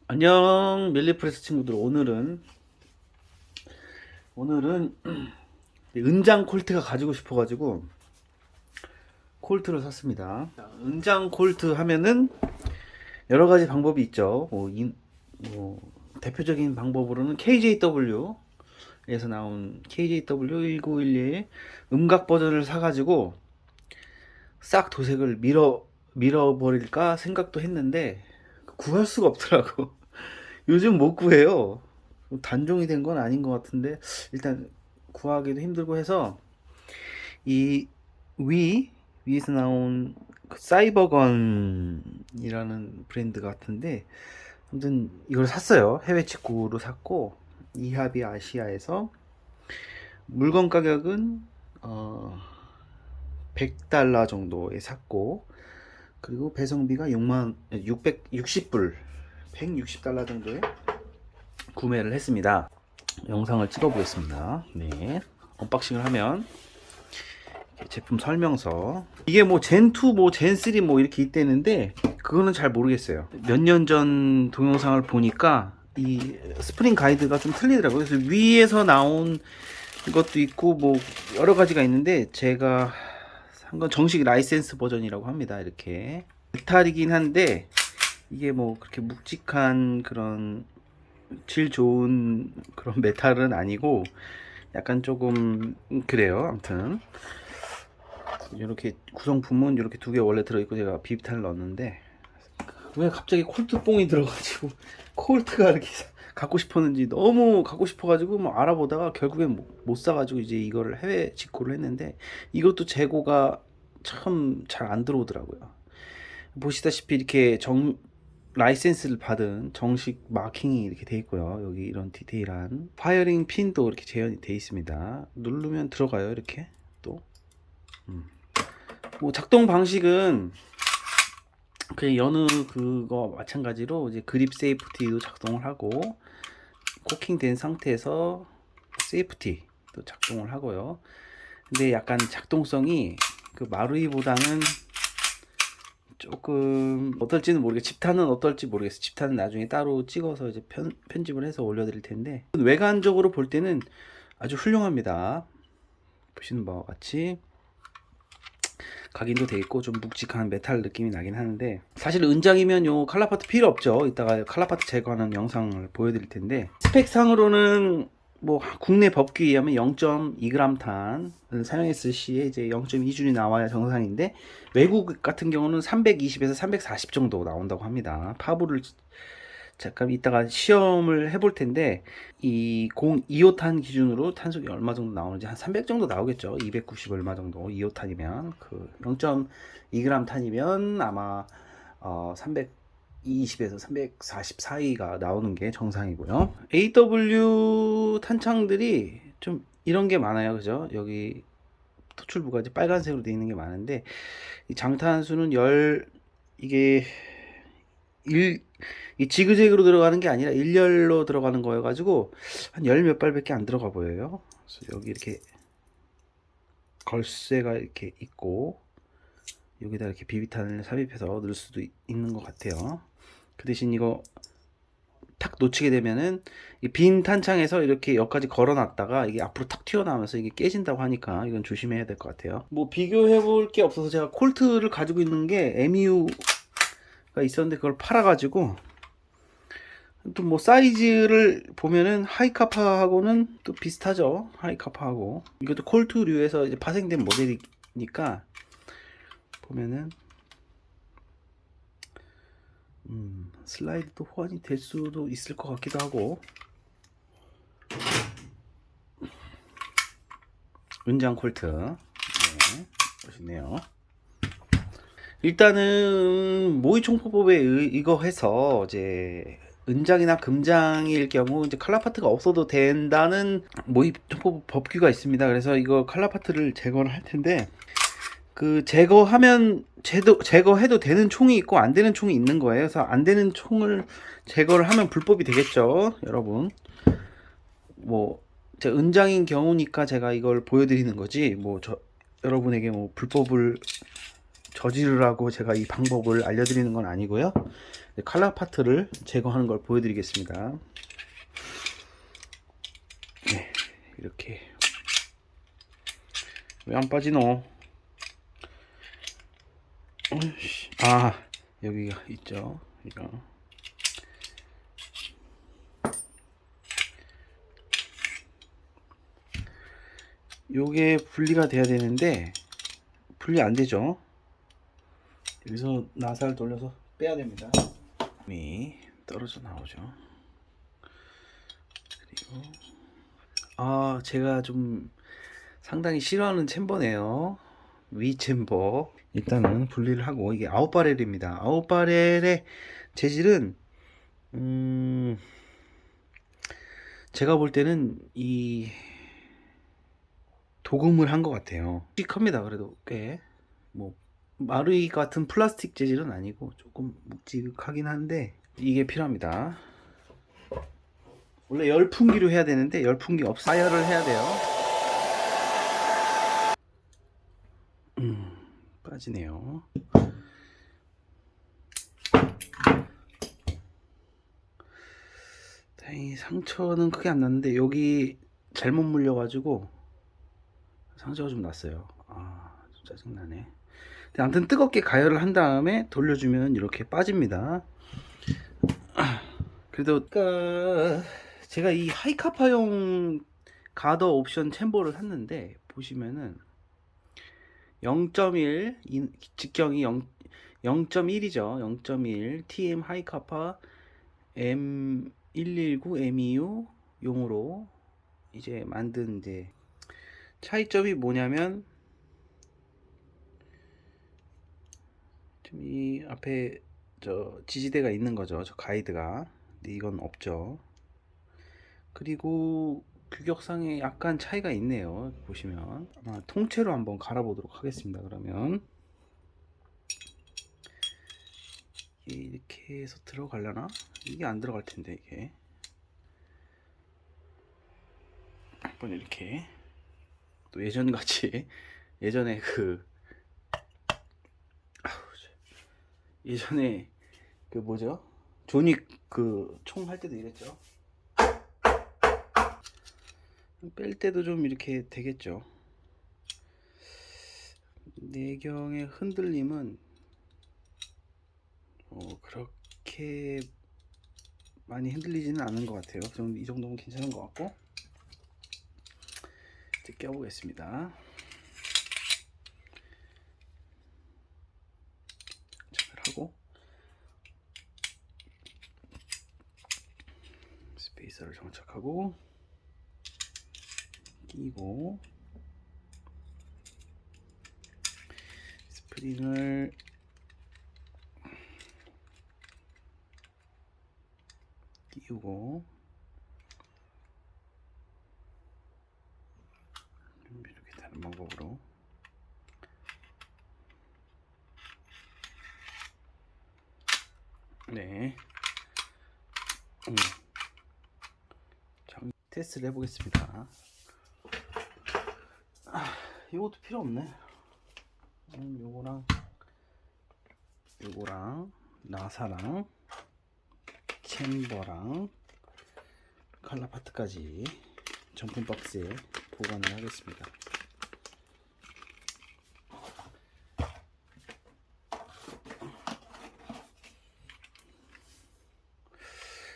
안녕 밀리프레스 친구들. 오늘은 은장 콜트가 가지고 싶어가지고 콜트를 샀습니다. 은장 콜트 하면은 여러 가지 방법이 있죠. 뭐 대표적인 방법으로는 KJW에서 나온 KJW1911 음각 버전을 사가지고 싹 도색을 밀어버릴까 생각도 했는데 구할 수가 없더라고. 요즘 못 구해요. 단종이 된 건 아닌 것 같은데 일단 구하기도 힘들고 해서 이 위에서 나온 그 사이버건이라는 브랜드 같은데 아무튼 이걸 샀어요. 해외 직구로 샀고 이하비 아시아에서 물건 가격은 어 100달러 정도에 샀고, 그리고 배송비가 660불 160달러 정도에 구매를 했습니다. 영상을 찍어 보겠습니다. 네. 언박싱을 하면 제품 설명서, 이게 뭐 젠2 뭐 젠3 뭐 이렇게 있대는데 그거는 잘 모르겠어요. 몇 년 전 동영상을 보니까 이 스프링 가이드가 좀 틀리더라고요. 그래서 위에서 나온 것도 있고 뭐 여러 가지가 있는데 제가 산 건 정식 라이센스 버전이라고 합니다. 이렇게 메탈이긴 한데 이게 뭐 그렇게 묵직한 그런 질 좋은 그런 메탈은 아니고 약간 조금 그래요. 아무튼 이렇게 구성품은 이렇게 두 개 원래 들어있고 제가 비비탄을 넣었는데 왜 갑자기 콜트뽕이 들어가지고 콜트가 이렇게 갖고 싶었는지 너무 갖고 싶어가지고 뭐 알아보다가 결국엔 못 사가지고 이제 이거를 해외 직구를 했는데 이것도 재고가 참 잘 안 들어오더라고요. 보시다시피 이렇게 라이센스를 받은 정식 마킹이 이렇게 돼 있고요. 여기 이런 디테일한 파이어링 핀도 이렇게 재현이 돼 있습니다. 누르면 들어가요. 이렇게 또. 뭐 작동 방식은 그냥 여느 그거 마찬가지로 이제 그립 세이프티도 작동을 하고 코킹된 상태에서 세이프티도 작동을 하고요. 근데 약간 작동성이 그 마루이보다는 조금 어떨지는 모르겠어요. 집탄은 어떨지 모르겠어요. 집탄은 나중에 따로 찍어서 이제 편집을 해서 올려드릴 텐데 외관적으로 볼 때는 아주 훌륭합니다. 보시는 바와 같이 각인도 돼 있고 좀 묵직한 메탈 느낌이 나긴 하는데 사실 은장이면 요 칼라파트 필요 없죠. 이따가 칼라파트 제거하는 영상을 보여드릴 텐데 스펙상으로는 뭐 국내 법규에 의하면 0.2g 탄을 사용했을 시에 이제 0.2준이 나와야 정상인데 외국 같은 경우는 320에서 340 정도 나온다고 합니다. 파브를 잠깐 이따가 시험을 해볼 텐데 이 2호탄 기준으로 탄속이 얼마 정도 나오는지 한 300 정도 나오겠죠. 290 얼마 정도 2호탄이면 그 0.2g 탄이면 아마 320에서 340 사이가 나오는 게 정상이고요. AW 탄창들이 좀 이런 게 많아요. 그죠? 여기 토출부가 이제 빨간색으로 되어 있는 게 많은데 이 장탄수는 이게 이 지그재그로 들어가는 게 아니라 일렬로 들어가는 거여 가지고 한 열 몇 발밖에 안 들어가 보여요. 그래서 여기 이렇게 걸쇠가 이렇게 있고 여기다 이렇게 비비탄을 삽입해서 넣을 수도 있는 것 같아요. 그 대신 이거 탁 놓치게 되면은 이 빈 탄창에서 이렇게 여기까지 걸어놨다가 이게 앞으로 탁 튀어나오면서 이게 깨진다고 하니까 이건 조심해야 될 것 같아요. 뭐 비교해 볼 게 없어서 제가 콜트를 가지고 있는 게 MU가 있었는데 그걸 팔아가지고 또 뭐 사이즈를 보면은 하이카파하고는 또 비슷하죠. 하이카파하고 이것도 콜트류에서 이제 파생된 모델이니까 보면은 슬라이드도 호환이 될 수도 있을 것 같기도 하고. 은장 콜트, 네, 멋있네요. 일단은 모의 총포법에 이거 해서 이제 은장이나 금장일 경우 이제 칼라파트가 없어도 된다는 모의 총포법 법규가 있습니다. 그래서 이거 칼라파트를 제거를 할 텐데 그 제거해도 되는 총이 있고 안 되는 총이 있는 거예요. 그래서 안 되는 총을 제거를 하면 불법이 되겠죠, 여러분. 뭐 제 은장인 경우니까 제가 이걸 보여드리는 거지. 뭐 여러분에게 뭐 불법을 저지르라고 제가 이 방법을 알려드리는 건 아니고요. 칼라 파트를 제거하는 걸 보여드리겠습니다. 네, 이렇게. 왜 안 빠지노? 아, 여기가 있죠. 이거. 요게 분리가 돼야 되는데 분리 안 되죠. 여기서 나사를 돌려서 빼야 됩니다. 이 떨어져 나오죠. 그리고 제가 좀 상당히 싫어하는 챔버네요. 위 챔버. 일단은 분리를 하고, 이게 아웃바렐입니다. 아웃바렐의 재질은 제가 볼 때는 이 도금을 한 것 같아요. 묵직합니다. 그래도 꽤 뭐 마루이 같은 플라스틱 재질은 아니고 조금 묵직하긴 한데 이게 필요합니다. 원래 열풍기로 해야 되는데 열풍기 없어 파열을 해야 돼요. 빠지네요. 다행히 상처는 크게 안 났는데 여기 잘못 물려가지고 상처가 좀 났어요. 좀 짜증나네. 아무튼 뜨겁게 가열을 한 다음에 돌려주면 이렇게 빠집니다. 그래도 제가 이 하이카파용 가더 옵션 챔버를 샀는데 보시면은 0.1 직경이 0.1이죠. 0.1 TM 하이카파 M119 MEU 용으로 이제 만든 이제 차이점이 뭐냐면 이 앞에 저 지지대가 있는 거죠. 저 가이드가. 근데 이건 없죠. 그리고 규격상에 약간 차이가 있네요. 보시면 아마 통째로 한번 갈아보도록 하겠습니다. 그러면 이렇게 해서 들어가려나? 이게 안 들어갈 텐데 이게 한번 이렇게 또 예전같이 예전에 예전에 그 뭐죠? 존윅 그 총 할 때도 이랬죠. 뺄 때도 좀 이렇게 되겠죠. 내경의 흔들림은 그렇게 많이 흔들리지는 않은 것 같아요. 이 정도면 괜찮은 것 같고 이제 껴보겠습니다. 하고 스페이서를 장착하고 끼고 스프링을 끼우고 이렇게 다른 방법으로 네 테스트를 해보겠습니다. 이것도 필요 없네. 요거랑 나사랑 챔버랑 칼라 파트까지 정품 박스에 보관을 하겠습니다.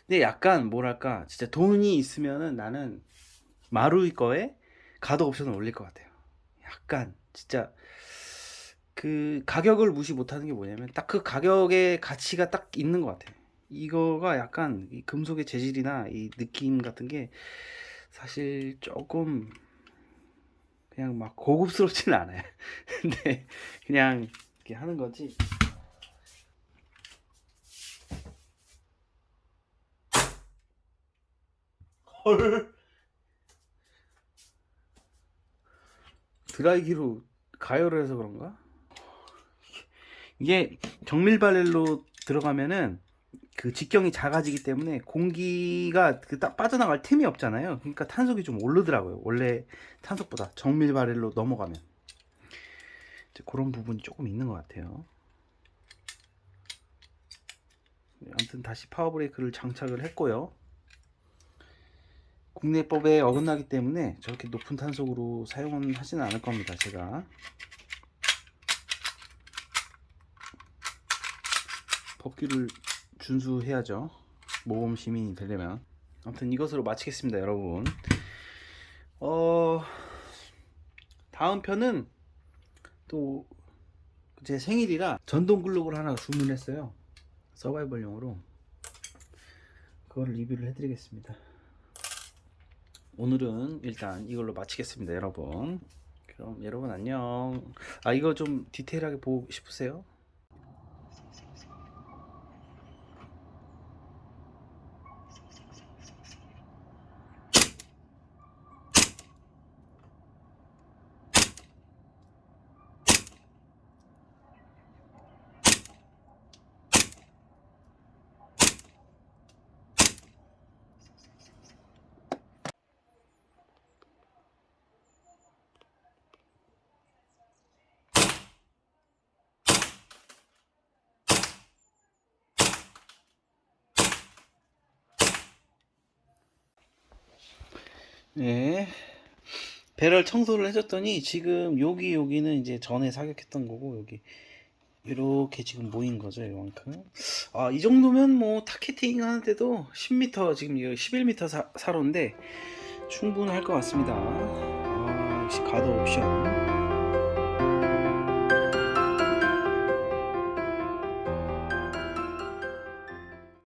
근데 약간 뭐랄까 진짜 돈이 있으면은 나는 마루이 거에 가드 옵션을 올릴 것 같아요. 약간 진짜 그 가격을 무시 못하는 게 뭐냐면 딱 그 가격의 가치가 딱 있는 것 같아요. 이거가 약간 이 금속의 재질이나 이 느낌 같은 게 사실 조금 그냥 막 고급스럽지는 않아요. 근데 그냥 이렇게 하는 거지. 헐. 드라이기로 가열을 해서 그런가? 이게 정밀 바렐로 들어가면은 그 직경이 작아지기 때문에 공기가 딱 빠져나갈 틈이 없잖아요. 그러니까 탄속이 좀 오르더라고요. 원래 탄속보다 정밀 바렐로 넘어가면. 그런 부분이 조금 있는 것 같아요. 아무튼 다시 파워브레이크를 장착을 했고요. 국내법에 어긋나기 때문에 저렇게 높은 탄속으로 사용은 하지는 않을 겁니다. 제가 법규를 준수해야죠. 모범 시민이 되려면. 아무튼 이것으로 마치겠습니다, 여러분. 다음 편은 또 제 생일이라 전동 글로브를 하나 주문했어요. 서바이벌용으로. 그걸 리뷰를 해드리겠습니다. 오늘은 일단 이걸로 마치겠습니다, 여러분. 그럼 여러분 안녕. 이거 좀 디테일하게 보고 싶으세요? 네. 배럴 청소를 해줬더니 지금 여기는 이제 전에 사격했던 거고, 여기 이렇게 지금 모인 거죠, 이만큼. 이 정도면 뭐 타겟팅 하는데도 10m, 지금 이거 11m 사로인데 충분할 것 같습니다. 역시 가드 옵션.